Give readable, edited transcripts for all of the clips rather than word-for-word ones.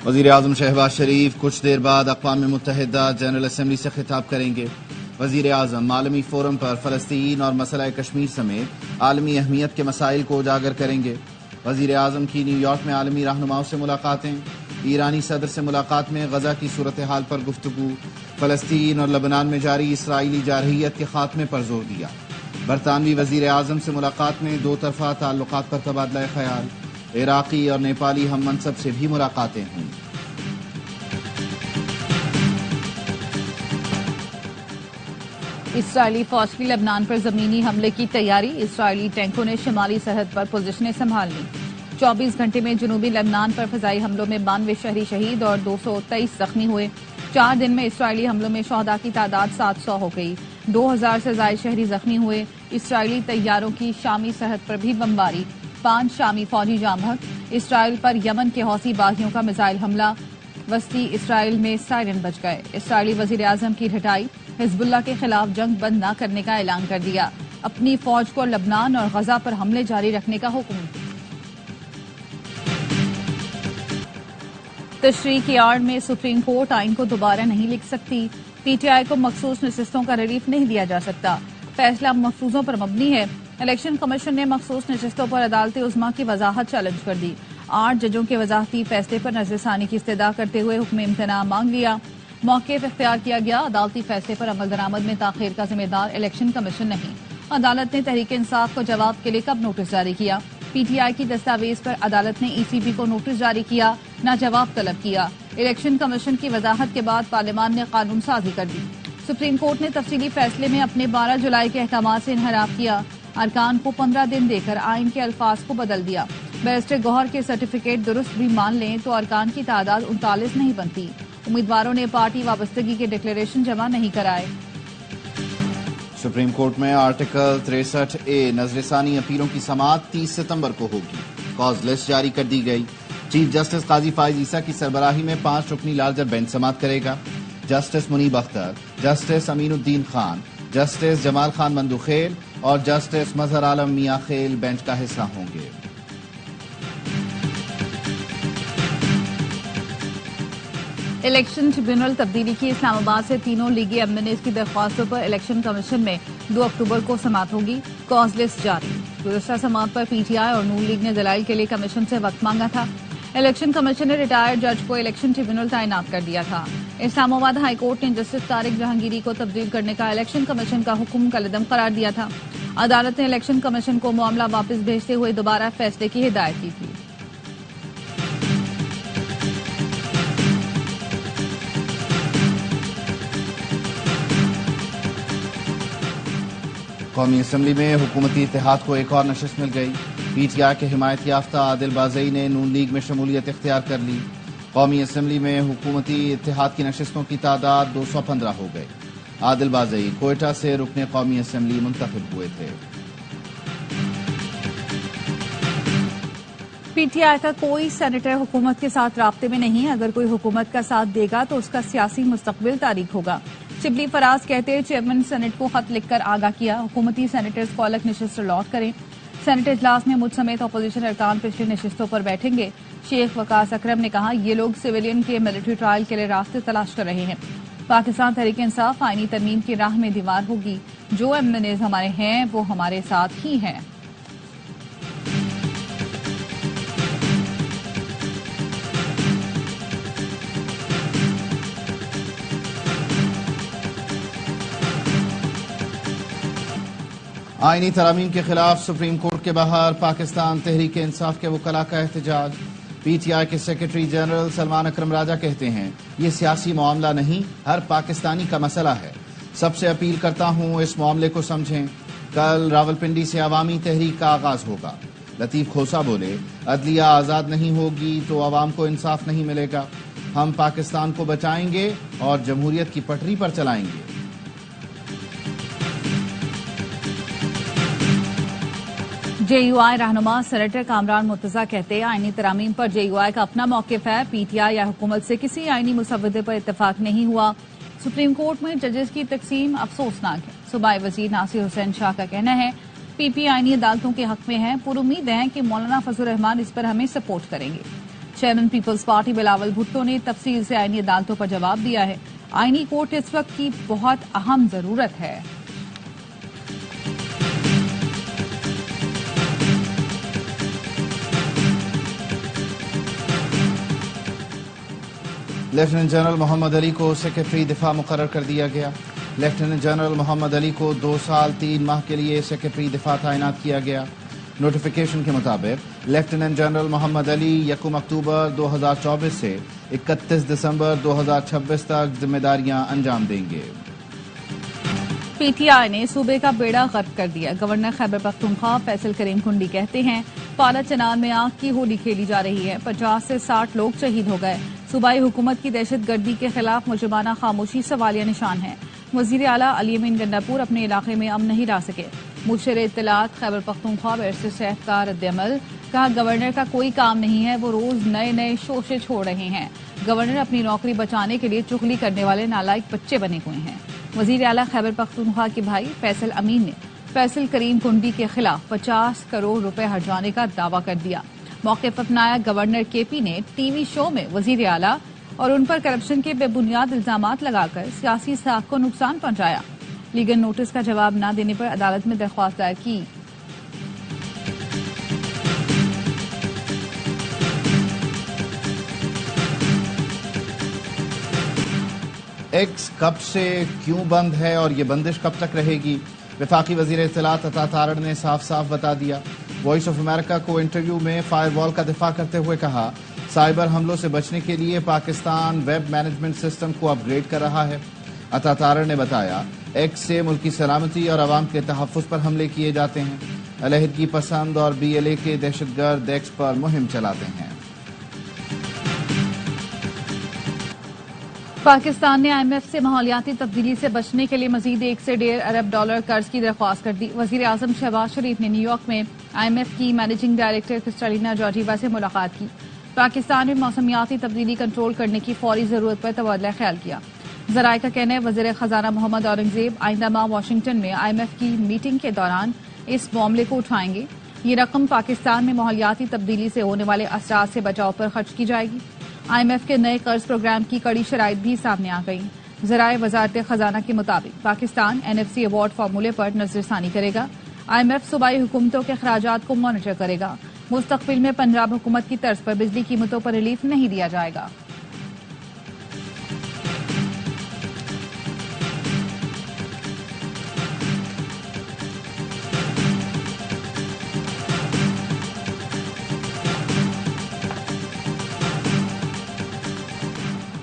وزیر اعظم شہباز شریف کچھ دیر بعد اقوام متحدہ جنرل اسمبلی سے خطاب کریں گے۔ وزیر اعظم عالمی فورم پر فلسطین اور مسئلہ کشمیر سمیت عالمی اہمیت کے مسائل کو اجاگر کریں گے۔ وزیر اعظم کی نیو یارک میں عالمی رہنماؤں سے ملاقاتیں، ایرانی صدر سے ملاقات میں غزہ کی صورتحال پر گفتگو، فلسطین اور لبنان میں جاری اسرائیلی جارحیت کے خاتمے پر زور دیا۔ برطانوی وزیر اعظم سے ملاقات میں دو طرفہ تعلقات پر تبادلہ خیال، عراقی اور نیپالی ہم منصب سے بھی ملاقاتیں ہوئیں۔ اسرائیلی فوج کی لبنان پر زمینی حملے کی تیاری، اسرائیلی ٹینکوں نے شمالی سرحد پر پوزیشنیں سنبھال لیں۔ 24 گھنٹے میں جنوبی لبنان پر فضائی حملوں میں 92 شہری شہید اور 223 زخمی ہوئے۔ 4 دن میں اسرائیلی حملوں میں شہداء کی تعداد 700 ہو گئی، 2000 سے زائد شہری زخمی ہوئے۔ اسرائیلی طیاروں کی شامی سرحد پر بھی بمباری، 5 شامی فوجی جاں بحق۔ اسرائیل پر یمن کے حوثی باغیوں کا میزائل حملہ، وسطی اسرائیل میں سائرن بج گئے۔ اسرائیلی وزیر اعظم کی ڈھٹائی، حزب اللہ کے خلاف جنگ بند نہ کرنے کا اعلان کر دیا، اپنی فوج کو لبنان اور غزہ پر حملے جاری رکھنے کا حکم۔ تشریح کی آڑ میں سپریم کورٹ آئین کو دوبارہ نہیں لکھ سکتی، پی ٹی آئی کو مخصوص نشستوں کا ریلیف نہیں دیا جا سکتا، فیصلہ مفروضوں پر مبنی ہے۔ الیکشن کمیشن نے مخصوص نشستوں پر عدالت عظمیٰ کی وضاحت چیلنج کر دی، 8 ججوں کے وضاحتی فیصلے پر نظر ثانی کی استدعا کرتے ہوئے حکم امتناع مانگ لیا۔ موقف اختیار کیا گیا، عدالتی فیصلے پر عمل درآمد میں تاخیر کا ذمہ دار الیکشن کمیشن نہیں۔ عدالت نے تحریک انصاف کو جواب کے لیے کب نوٹس جاری کیا؟ پی ٹی آئی کی دستاویز پر عدالت نے ای سی بی کو نوٹس جاری کیا، نہ جواب طلب کیا۔ الیکشن کمیشن کی وضاحت کے بعد پارلیمان نے قانون سازی کر دی۔ سپریم کورٹ نے تفصیلی فیصلے میں اپنے 12 جولائی کے احکامات سے انحراف کیا، ارکان کو 15 دن دے کر آئین کے الفاظ کو بدل دیا۔ بیرسٹر گوہر کے سرٹیفکیٹ درست بھی مان لیں تو ارکان کی تعداد 39 نہیں بنتی۔ امیدواروں نے پارٹی وابستگی کے ڈکلیریشن جمع نہیں کرائے۔ سپریم کورٹ میں آرٹیکل 63A نظر ثانی اپیلوں کی سماعت 30 ستمبر کو ہوگی، کاز لسٹ جاری کر دی گئی۔ چیف جسٹس قاضی فائز عیسیٰ کی سربراہی میں 5 رکنی لارجر بینچ سماعت کرے گا۔ جسٹس منیب اختر، جسٹس امین الدین خان، جسٹس جمال خان مندوخیل اور جسٹس مظہر عالم میاں خیل بینچ کا حصہ ہوں گے۔ الیکشن ٹریبیونل تبدیلی کی اسلام آباد سے تینوں لیگی ایم این ایز کی درخواستوں پر الیکشن کمیشن میں 2 اکتوبر کو سماعت ہوگی، کاز لسٹ جاری۔ گزشتہ سماعت پر پی ٹی آئی اور نون لیگ نے دلائل کے لیے کمیشن سے وقت مانگا تھا۔ الیکشن کمیشن نے ریٹائرڈ جج کو الیکشن ٹریبیونل تعینات کر دیا تھا۔ اسلام آباد ہائی کورٹ نے جسٹس طارق جہانگیری کو تبدیل کرنے کا الیکشن کمیشن کا حکم کالعدم قرار دیا تھا۔ عدالت نے الیکشن کمیشن کو معاملہ واپس بھیجتے ہوئے دوبارہ فیصلے کی ہدایت کی تھی۔ قومی اسمبلی میں حکومتی اتحاد کو ایک اور نشست مل گئی، پی ٹی آئی کے حمایت یافتہ عادل بازئی نے نون لیگ میں شمولیت اختیار کر لی۔ قومی اسمبلی میں حکومتی اتحاد کی نشستوں کی تعداد 215 ہو گئی۔ عادل بازئی کوئٹہ سے رکن قومی اسمبلی منتخب ہوئے تھے۔ پی ٹی آئی کا کوئی سینیٹر حکومت کے ساتھ رابطے میں نہیں، اگر کوئی حکومت کا ساتھ دے گا تو اس کا سیاسی مستقبل تاریک ہوگا۔ شبلی فراز کہتے چیئرمین سینٹ کو خط لکھ کر آگاہ کیا، حکومتی سینیٹرز کو الگ نشست الاٹ کریں۔ سینٹ اجلاس میں مجھ سمیت اپوزیشن ارکان پچھلی نشستوں پر بیٹھیں گے۔ شیخ وقاص اکرم نے کہا، یہ لوگ سویلین کے ملٹری ٹرائل کے لیے راستے تلاش کر رہے ہیں۔ پاکستان تحریک انصاف آئینی ترمیم کی راہ میں دیوار ہوگی، جو ایم این ایز ہمارے ہیں وہ ہمارے ساتھ ہی ہیں۔ آئینی ترامیم کے خلاف سپریم کورٹ کے باہر پاکستان تحریک انصاف کے وکلاء کا احتجاج۔ پی ٹی آئی کے سیکرٹری جنرل سلمان اکرم راجہ کہتے ہیں، یہ سیاسی معاملہ نہیں، ہر پاکستانی کا مسئلہ ہے۔ سب سے اپیل کرتا ہوں اس معاملے کو سمجھیں۔ کل راولپنڈی سے عوامی تحریک کا آغاز ہوگا۔ لطیف کھوسا بولے، عدلیہ آزاد نہیں ہوگی تو عوام کو انصاف نہیں ملے گا۔ ہم پاکستان کو بچائیں گے اور جمہوریت کی پٹری پر چلائیں گے۔ جے یو آئی رہنما سینیٹر کامران مرتضیٰ کہتے آئینی ترامیم پر جے یو آئی کا اپنا موقف ہے، پی ٹی آئی یا حکومت سے کسی آئینی مسودے پر اتفاق نہیں ہوا۔ سپریم کورٹ میں ججز کی تقسیم افسوسناک ہے، صوبائی وزیر ناصر حسین شاہ کا کہنا ہے، پی پی آئینی عدالتوں کے حق میں ہے، پر امید ہے کہ مولانا فضل الرحمان اس پر ہمیں سپورٹ کریں گے۔ چیئرمین پیپلز پارٹی بلاول بھٹو نے تفصیل سے آئینی عدالتوں پر جواب دیا ہے. آئینی کورٹ اس وقت کی بہت اہم ضرورت ہے. لیفٹیننٹ جنرل محمد علی کو سیکرٹری دفاع مقرر کر دیا گیا. لیفٹیننٹ جنرل محمد علی کو 2 سال 3 ماہ کے لیے سیکرٹری دفاع تعینات کیا گیا. نوٹیفیکیشن کے مطابق لیفٹیننٹ جنرل محمد علی 1 اکتوبر 2024 سے 31 دسمبر 2026 تک ذمہ داریاں انجام دیں گے. پی ٹی آئی نے صوبے کا بیڑا غرق کر دیا. گورنر خیبر پختونخوا فیصل کریم کنڈی کہتے ہیں پالا چنار میں آگ کی ہولی کھیلی جا رہی ہے. 50 سے 60 لوگ شہید ہو گئے. صوبائی حکومت کی دہشت گردی کے خلاف مجرمانہ خاموشی سوالیہ نشان ہے. وزیر اعلیٰ علی امین گنڈاپور اپنے علاقے میں امن نہیں لا سکے. مبشر اطلاعات خیبر پختونخوا بیرسٹر سیف کا رد عمل. کہا گورنر کا کوئی کام نہیں ہے, وہ روز نئے شوشے چھوڑ رہے ہیں. گورنر اپنی نوکری بچانے کے لیے چغلی کرنے والے نالائق بچے بنے ہوئے ہیں. وزیر اعلیٰ خیبر پختونخوا کے بھائی فیصل امین نے فیصل کریم کنڈی کے خلاف 50 کروڑ روپے ہرجانے کا دعویٰ کر دیا. موقف اپنایا گورنر کے پی نے ٹی وی شو میں وزیر اعلیٰ اور ان پر کرپشن کے بے بنیاد الزامات لگا کر سیاسی ساکھ کو نقصان پہنچایا. لیگل نوٹس کا جواب نہ دینے پر عدالت میں درخواست دائر کی. ایکس کب سے کیوں بند ہے اور یہ بندش کب تک رہے گی؟ وفاقی وزیر اطلاعات عطا تارڑ نے صاف صاف بتا دیا. وائس آف امریکہ کو انٹرویو میں فائر وال کا دفاع کرتے ہوئے کہا سائبر حملوں سے بچنے کے لیے پاکستان ویب مینجمنٹ سسٹم کو اپ گریڈ کر رہا ہے. عطا تارڑ نے بتایا ایکس سے ملکی سلامتی اور عوام کے تحفظ پر حملے کیے جاتے ہیں. علیحدگی پسند اور بی ایل اے کے دہشت گرد ایکس پر مہم چلاتے ہیں. پاکستان نے آئی ایم ایف سے ماحولیاتی تبدیلی سے بچنے کے لیے مزید 1 سے 1.5 ارب ڈالر قرض کی درخواست کر دی. وزیر اعظم شہباز شریف نے نیو یارک میں آئی ایم ایف کی مینیجنگ ڈائریکٹر کرسٹالینا جارجیوا سے ملاقات کی. پاکستان میں موسمیاتی تبدیلی کنٹرول کرنے کی فوری ضرورت پر تبادلہ خیال کیا. ذرائع کا کہنا ہے وزیر خزانہ محمد اورنگزیب آئندہ ماہ واشنگٹن میں آئی ایم ایف کی میٹنگ کے دوران اس معاملے کو اٹھائیں گے. یہ رقم پاکستان میں ماحولیاتی تبدیلی سے ہونے والے اثرات سے بچاؤ پر خرچ کی جائے گی. آئی ایم ایف کے نئے قرض پروگرام کی کڑی شرائط بھی سامنے آ گئی. ذرائع وزارت خزانہ کے مطابق Pakistan N F C award فارمولے پر نظر ثانی کرے گا. آئی ایم ایف صوبائی حکومتوں کے اخراجات کو مانیٹر کرے گا. مستقبل میں پنجاب حکومت کی طرز پر بجلی قیمتوں پر ریلیف نہیں دیا جائے گا.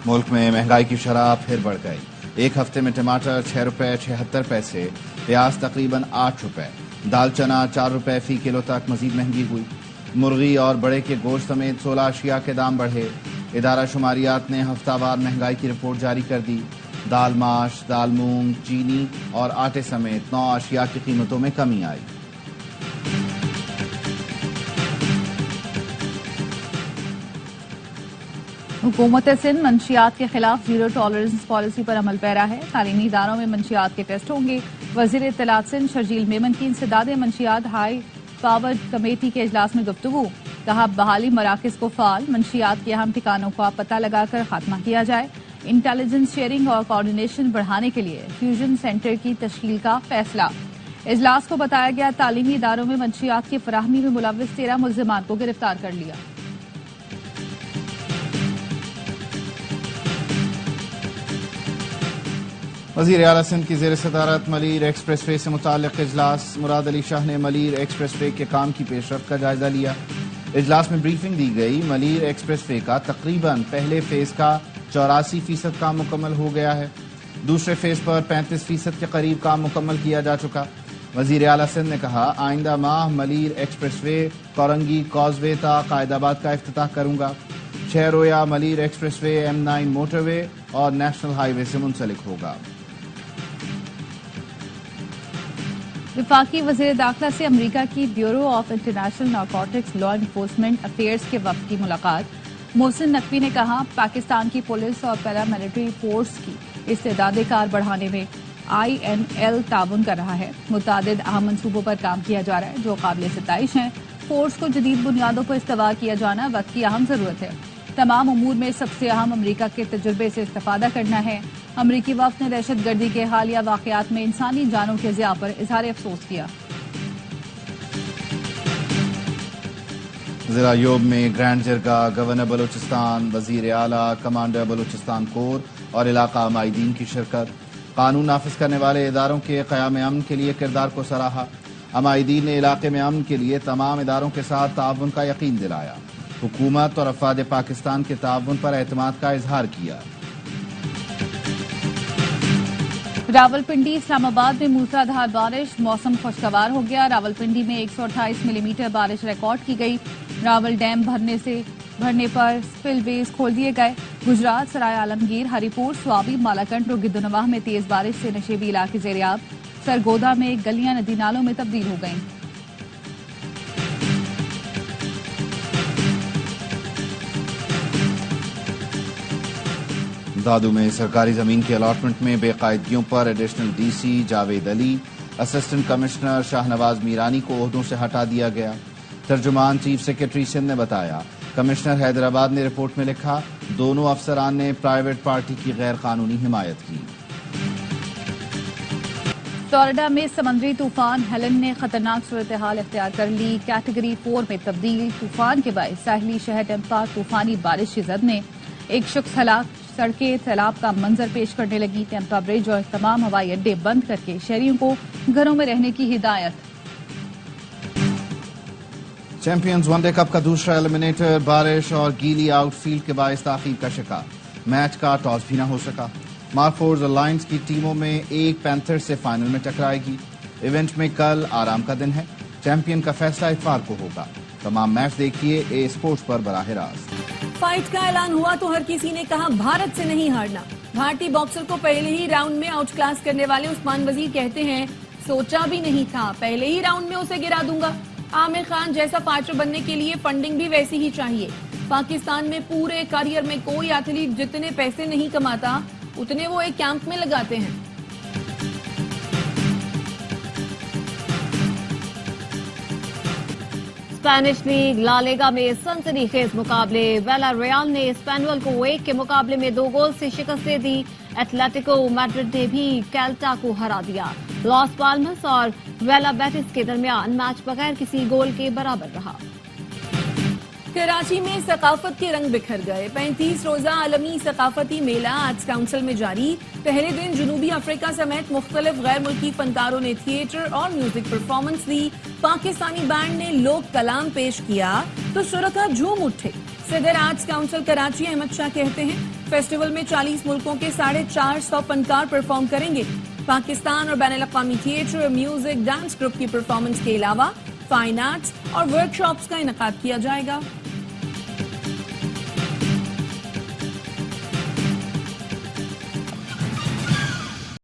ملک میں مہنگائی کی شرح پھر بڑھ گئی. ایک ہفتے میں ٹماٹر 6 روپے 76 پیسے, پیاز تقریباً 8 روپے, دال چنا 4 روپے فی کلو تک مزید مہنگی ہوئی. مرغی اور بڑے کے گوشت سمیت 16 اشیاء کے دام بڑھے. ادارہ شماریات نے ہفتہ وار مہنگائی کی رپورٹ جاری کر دی. دال ماش, دال مونگ, چینی اور آٹے سمیت 9 اشیاء کی قیمتوں میں کمی آئی. حکومت سندھ منشیات کے خلاف زیرو ٹالرنس پالیسی پر عمل پیرا ہے. تعلیمی اداروں میں منشیات کے ٹیسٹ ہوں گے. وزیر اطلاعات سندھ شرجیل میمن کی انسداد منشیات ہائی پاور کمیٹی کے اجلاس میں گفتگو. کہا بحالی مراکز کو فعال, منشیات کے اہم ٹھکانوں کا پتہ لگا کر خاتمہ کیا جائے. انٹیلیجنس شیئرنگ اور کوارڈینیشن بڑھانے کے لیے فیوژن سینٹر کی تشکیل کا فیصلہ. اجلاس کو بتایا گیا تعلیمی اداروں میں منشیات کی فراہمی میں ملوث 13 ملزمان کو گرفتار کر لیا. وزیر اعلیٰ سندھ کی زیر صدارت ملیر ایکسپریس وے سے متعلق اجلاس. مراد علی شاہ نے ملیر ایکسپریس وے کے کام کی پیش رفت کا جائزہ لیا. اجلاس میں بریفنگ دی گئی. ملیر ایکسپریس وے کا تقریباً پہلے فیز کا 84% کام مکمل ہو گیا ہے. دوسرے فیز پر 35% کے قریب کام مکمل کیا جا چکا. وزیر اعلیٰ سندھ نے کہا آئندہ ماہ Malir express way Korangi cause وے تا قائد آباد کا افتتاح کروں گا. 6 رویا Malir express way M9 motor وے اور نیشنل ہائی وے سے منسلک ہوگا. وفاقی وزیر داخلہ سے امریکہ کی bureau of international narcotics law enforcement affairs کے وفد کی ملاقات. محسن نقوی نے کہا پاکستان کی پولیس اور پیراملٹری فورس کی استعداد کار بڑھانے میں INL تعاون کر رہا ہے. متعدد اہم منصوبوں پر کام کیا جا رہا ہے جو قابل ستائش ہیں. فورس کو جدید بنیادوں پر استوار کیا جانا وقت کی اہم ضرورت ہے. تمام امور میں سب سے اہم امریکہ کے تجربے سے استفادہ کرنا ہے. امریکی وفد نے دہشت گردی کے حالیہ واقعات میں انسانی جانوں کے ضیاع پر اظہار افسوس کیا. ضلع یوب میں گرینڈ جرگہ، گورنر بلوچستان، وزیر اعلیٰ، کمانڈر بلوچستان کور اور علاقہ معاہدین کی شرکت. قانون نافذ کرنے والے اداروں کے قیام امن کے لیے کردار کو سراہا. معاہدین نے علاقے میں امن کے لیے تمام اداروں کے ساتھ تعاون کا یقین دلایا. حکومت اور افواج پاکستان کے تعاون پر اعتماد کا اظہار کیا. راولپنڈی اسلام آباد میں موسلادھار بارش، موسم خوشگوار ہو گیا. راولپنڈی میں 128 ملی میٹر بارش ریکارڈ کی گئی. راول ڈیم بھرنے پر سپل ویز کھول دیے گئے. گجرات، سرائے عالمگیر، ہری پور، سوابی، مالاکنڈ اور گدونواہ میں تیز بارش سے نشیبی علاقے زیریاب. سرگودا میں گلیاں ندی نالوں میں تبدیل ہو گئیں. دادو میں سرکاری زمین کی الاٹمنٹ میں بے قاعدگیوں پر ایڈیشنل ڈی سی جاوید علی، اسسٹنٹ کمشنر شاہ نواز میرانی کو عہدوں سے ہٹا دیا گیا. ترجمان چیف سیکرٹری سندھ نے بتایا، کمشنر حیدرآباد نے رپورٹ میں لکھا دونوں افسران نے پرائیویٹ پارٹی کی غیر قانونی حمایت کی. فلوریڈا میں سمندری طوفان ہیلن نے خطرناک صورتحال اختیار کر لی. کیٹیگری 4 میں تبدیل. طوفان کے باعث ساحلی شہر ٹیمپا طوفانی بارش کی زد میں ایک شخص ہلاک. سڑکیں سیلاب کا منظر پیش کرنے لگی. ٹیمپا برج اور تمام ہوائی اڈے بند کر کے شہریوں کو گھروں میں رہنے کی ہدایت. چیمپئنز ون ڈے کپ کا دوسرا ایلیمنیٹر بارش اور گیلی آؤٹ فیلڈ کے باعث تاخیر کا شکار. میچ کا ٹاس بھی نہ ہو سکا. مارفورز اور لائنز کی ٹیموں میں ایک پینتھر سے فائنل میں ٹکرائے گی. ایونٹ میں کل آرام کا دن ہے. چیمپئن کا فیصلہ اتوار کو ہوگا. تمام میچ دیکھیے اے اسپورٹس پر براہ راست. فائٹ کا اعلان ہوا تو ہر کسی نے کہا بھارت سے نہیں ہارنا. بھارتی باکسر کو پہلے ہی راؤنڈ میں آؤٹ کلاس کرنے والے عثمان وزیر کہتے ہیں سوچا بھی نہیں تھا پہلے ہی راؤنڈ میں اسے گرا دوں گا. عامر خان جیسا فائٹر بننے کے لیے فنڈنگ بھی ویسی ہی چاہیے. پاکستان میں پورے کیریئر میں کوئی ایتھلیٹ جتنے پیسے نہیں کماتا اتنے وہ ایک کیمپ میں لگاتے ہیں. اسپینش لیگ لا لیگا میں سنسنی خیز مقابلے. ویلا ریال نے اسپینول کو 1 کے مقابلے میں 2 گول سے شکست دے دی. ایتلیٹیکو میڈرڈ نے بھی کیلٹا کو ہرا دیا. لاس پالمس اور ویلا بیٹس کے درمیان میچ بغیر کسی گول کے برابر رہا. کراچی میں ثقافت کے رنگ بکھر گئے. 35 روزہ عالمی ثقافتی میلہ آرٹس کونسل میں جاری. پہلے دن جنوبی افریقہ سمیت مختلف غیر ملکی فنکاروں نے تھیٹر اور میوزک پرفارمنس دی. پاکستانی بینڈ نے لوک کلام پیش کیا تو شرکا جھوم اٹھے. صدر آرٹس کونسل کراچی احمد شاہ کہتے ہیں فیسٹیول میں 40 ملکوں کے 450 فنکار پرفارم کریں گے. پاکستان اور بین الاقوامی تھیٹر، میوزک، ڈانس گروپ کی پرفارمنس کے علاوہ فائن آرٹس اور ورک شاپس کا انعقاد کیا جائے گا.